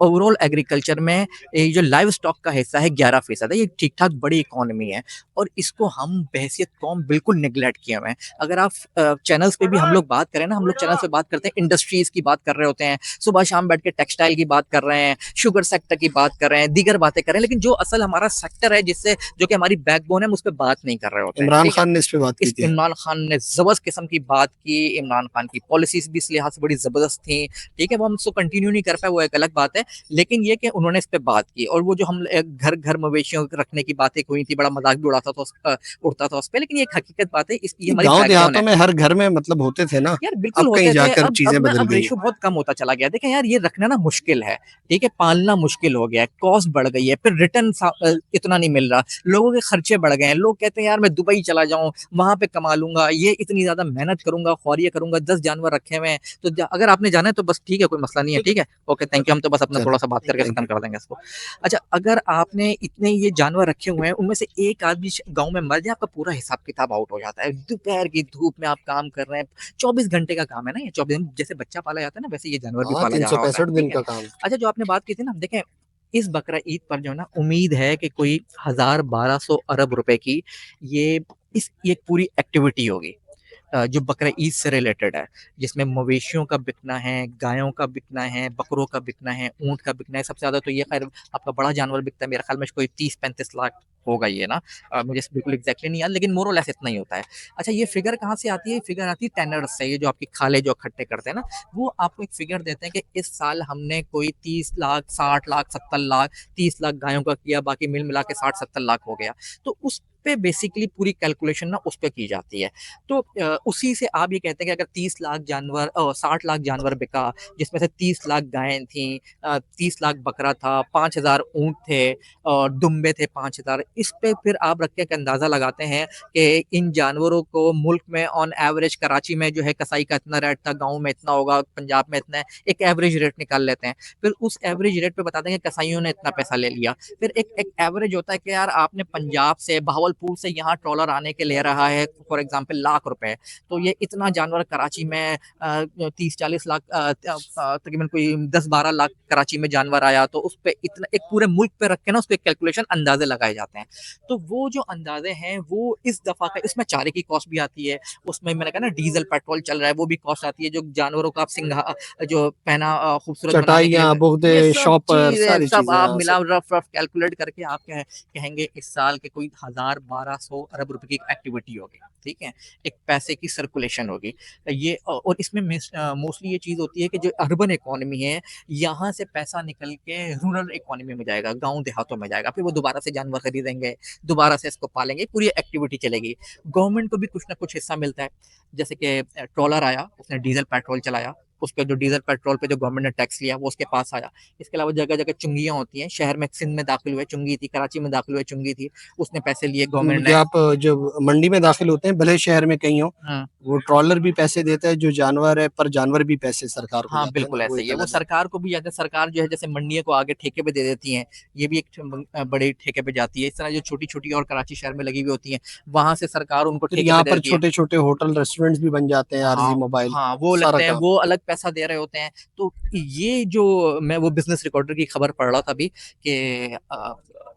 ओवरऑल एग्रीकल्चर में ये जो लाइव स्टॉक का हिस्सा है 11% है। ये ठीक ठाक बड़ी इकोनॉमी है और इसको हम बहैसियत कौम बिल्कुल निगलेक्ट किए हुए हैं। अगर आप चैनल्स पे भी हम लोग बात करें ना, हम लोग चैनल्स पे बात करते हैं, इंडस्ट्रीज की बात कर रहे होते हैं, सुबह शाम बैठ के टेक्सटाइल की बात कर रहे हैं, शुगर सेक्टर की बात कर रहे हैं, दीगर बातें कर रहे हैं, लेकिन जो असल हमारा सेक्टर है जिससे जो कि हमारी बैकबोन है, हम उस पर बात नहीं कर रहे होते हैं। इमरान ठीक है, खान ने इस पे बात की इस थी। इमरान खान ने जबरदस्त किस्म की बात की, इमरान खान की पॉलिसीज भी इस लिहाज से बड़ी जबरदस्त थी। ठीक है, वो हम उसको कंटिन्यू नहीं कर पाए, वो एक अलग बात है, लेकिन ये कि उन्होंने इस पे बात की। और वो जो हम घर घर मवेशियों रखने की बातें हुई थी, बड़ा मजाक भी उड़ता था उस पर, लेकिन ये एक हकीकत बात है, ये हमारी गाँव बैकबोन देहातों है। में हर घर में मतलब होते थे ना, यार बिल्कुल अब कहीं होते थे, जाकर अब चीज़ें ना बदल अब गई हैं। रेशो बहुत कम होता चला गया। देखें यार, ये रखना ना मुश्किल है, ठीक है, पालना मुश्किल हो गया है, कॉस्ट बढ़ गई है, फिर रिटर्न इतना नहीं मिल रहा, लोगों के खर्चे बढ़ गए हैं। लोग कहते हैं यार मैं दुबई चला जाऊं, वहां पे कमा लूंगा, ये इतनी ज्यादा मेहनत करूंगा, ख्वारियाँ करूंगा, 10 जानवर रखे हुए हैं, तो अगर आपने जाना है तो बस ठीक है, कोई मसला नहीं है। ठीक है, ओके, थैंक यू, हम तो बस अपना चलो, थोड़ा सा बात करके थैंक खत्म यू। कर देंगे इसको। अच्छा, अगर आपने इतने ये जानवर रखे हुए हैं, उनमें से एक आदमी गाँव में मर जाए, आपका पूरा हिसाब किताब आउट हो जाता है। दोपहर की धूप में आप काम कर रहे हैं, 24 घंटे का काम है ना ये। 24 दिन जैसे बच्चा पाला जाता है ना, वैसे ये जानवर भी हाँ, पाला जा रहा होता है। 365 दिन ठीक है। का काम। अच्छा, जो आपने बात की थी ना, देखें इस बकरा ईद पर जो है ना, उम्मीद है कि कोई 1000-1200 अरब रुपए की ये ये पूरी एक्टिविटी होगी, जो बकरा ईद से रिलेटेड है, जिसमें मवेशियों का बिकना है, गायों का बिकना है, बकरों का बिकना है, ऊँट का बिकना है। सबसे ज़्यादा तो ये खैर आपका बड़ा जानवर बिकता है, मेरे ख्याल में कोई 30-35 लाख होगा ये ना। मुझे बिल्कुल एग्जैक्टली नहीं याद, लेकिन मोर और लेस इतना ही होता है। अच्छा, ये फिगर कहाँ से आती है? ये फिगर आती है टेनर्स से। ये जो आपकी खाले जो इकट्ठे करते हैं ना, वो आपको एक फिगर देते हैं कि इस साल हमने कोई 30 लाख, 60 लाख, 70 लाख, 30 लाख गायों का किया, बाकी मिल मिला के 60-70 लाख हो गया। तो उस पे बेसिकली पूरी कैलकुलेशन ना उस पे की जाती है। तो उसी से आप ये कहते हैं कि अगर 30 लाख जानवर 60 लाख जानवर बिका, जिसमें से 30 लाख गायें थीं, 30 लाख बकरा था, 5,000 ऊँट थे और दुम्बे थे 5,000। इस पे फिर आप रख के एक अंदाज़ा लगाते हैं कि इन जानवरों को मुल्क में ऑन एवरेज कराची में जो है कसाई का इतना रेट था, गाँव में इतना होगा, पंजाब में इतना है, एक एवरेज रेट निकाल लेते हैं। फिर उस एवरेज रेट पे बताते हैं कि कसाईयों ने इतना पैसा ले लिया। फिर एक एक एवरेज होता है कि यार आपने पंजाब से, बहावलपुर से यहाँ ट्रॉलर आने के ले रहा है फॉर एग्ज़ाम्पल लाख रुपए, तो ये इतना जानवर कराची में 30-40 लाख तकरीबन कोई 10-12 लाख कराची में जानवर आया, तो उस पे इतना एक पूरे मुल्क पे रख के ना उस पे कैलकुलेशन अंदाज़े लगाए जाते हैं। तो वो जो अंदाज़े हैं वो इस दफ़ा का इसमें चारे की कॉस्ट भी आती है, उसमें मैंने कहा ना डीज़ल पेट्रोल चल रहा है वो भी कॉस्ट आती है, जो जानवरों का आप जो पहना खूबसूरत बनाने के चटाइयाँ, लिए बुगदे, ये सब शॉपर, चीज़ें सारी सब चीज़ें, आप हाँ, मिला सब। रफ कैलकुलेट करके आप कहेंगे इस साल के कोई 1000-1200 अरब रुपए की एक्टिविटी होगी, ठीक है? एक पैसे की सर्कुलेशन होगी। ये और इसमें मोस्टली ये चीज़ होती है कि जो अर्बन इकोनॉमी है, यहाँ से पैसा निकल के रूरल इकोनॉमी में जाएगा, गाँव देहातों में जाएगा। फिर वो दोबारा से जानवर खरीदेंगे, दोबारा से इसको पालेंगे, पूरी एक्टिविटी चलेगी। गवर्नमेंट को भी कुछ ना कुछ हिस्सा मिलता है। जैसे कि ट्रॉलर आया, उसने डीज़ल पेट्रोल चलाया, उस पे जो डीज़ल पेट्रोल पे जो गवर्नमेंट ने टैक्स लिया, वो उसके पास आया। इसके अलावा जगह-जगह चुंगियाँ होती हैं, शहर में सिंध में दाखिल हुए चुंगी थी, कराची में दाखिल हुए चुंगी थी, उसने पैसे लिए गवर्नमेंट कि ने। आप जब मंडी में दाखिल होते हैं, भले शहर में कहीं हो, हाँ। वो ट्रॉलर भी पैसे देता है, जो जानवर है, पर जानवर भी पैसे सरकार को हाँ, जाते हैं ना, बिल्कुल वो ऐसे ही एक है। वो अलग है। सरकार को भी जाता है, सरकार जो है जैसे मंडियों को आगे ठेके पे दे देती हैं, ये भी एक बड़े ठेके पे जाती है। इस तरह जो छोटी-छोटी और कराची शहर में लगी हुई होती हैं, वहाँ से सरकार उनको फिर ठेके पे यहाँ दे पर देती है। छोटे-छोटे होटल, रेस्टोरेंट्स भी बन जाते हैं, आरज़ी हाँ, मोबाइल, हाँ, वो सारा लगते हैं, काम। वो अलग पैसा दे रहे होते हैं। तो ये जो मैं वो बिज़नेस रिकॉर्डर की खबर पढ़ रहा था अभी कि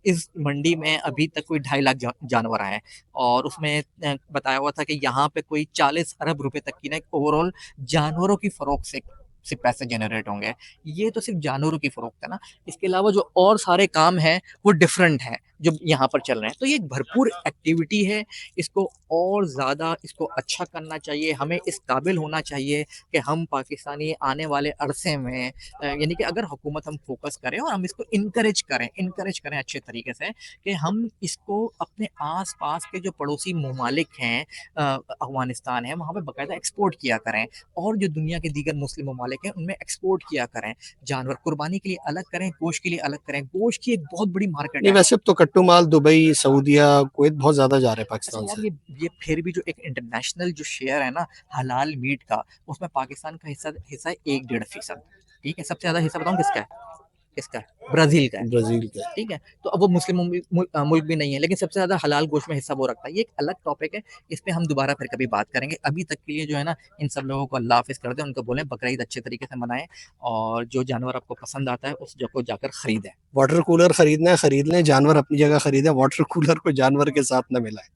इस मंडी में अभी तक कोई 2.5 लाख जानवर आए हैं और उसमें बताया हुआ था कि यहाँ पे कोई 40 अरब रुपए तक की ना एक ओवरऑल जानवरों की फ़रोख्त से पैसे जनरेट होंगे। ये तो सिर्फ़ जानवरों की फ़रोख्त है ना, इसके अलावा जो और सारे काम हैं, वो डिफरेंट हैं, जो यहाँ पर चल रहे हैं। तो ये एक भरपूर एक्टिविटी है, इसको और ज़्यादा इसको अच्छा करना चाहिए, हमें इस काबिल होना चाहिए कि हम पाकिस्तानी आने वाले अरसे में यानी कि अगर हुकूमत हम फ़ोकस करें और हम इसको इनकरेज करें अच्छे तरीके से कि हम इसको अपने आस-पास के जो पड़ोसी ममालिक हैं अफ़गानिस्तान है, वहाँ पे बाकायदा एक्सपोर्ट किया करें और जो दुनिया के दीगर मुस्लिम ममालिक हैं, उनमें एक्सपोर्ट किया करें। जानवर कुर्बानी के लिए अलग करें, गोश्त के लिए अलग करें। गोश्त की एक बहुत बड़ी मार्केट नहीं, है। वैसे अब तो कट्टू माल दुबई, सऊदीया, कुवैत बहुत ज़्यादा जा रहे हैं अच्छा पाकिस्तान यार, से। ये फिर भी जो एक इंटरनेशनल जो शेयर है ना हलाल मीट का, उसमें पाकिस्तान का हिस्सा हिस्सा है 1 डेढ़ फ़ीसद। ठीक है? सबसे ज़्यादा हिस्सा बताऊँ किसका है? किसका है? ब्राज़ील का है। ब्राज़ील का। ठीक है? तो अब वो मुस्लिम मुल्क भी नहीं है, लेकिन सबसे ज़्यादा हलाल गोश्त में हिस्सा वो रखता है। ये एक अलग टॉपिक है, इस पे हम दोबारा फिर कभी बात करेंगे। अभी तक के लिए जो है ना, इन सब लोगों को अल्लाह हाफ़िज़ कर दें, उनको बोलें बकरा ईद अच्छे तरीके से मनाएँ और जो जानवर आपको पसंद आता है, उस को जाकर खरीदें। वाटर कूलर खरीदना है, खरीद लें, जानवर अपनी जगह खरीदें, वाटर कूलर को जानवर के साथ ना मिलाएँ।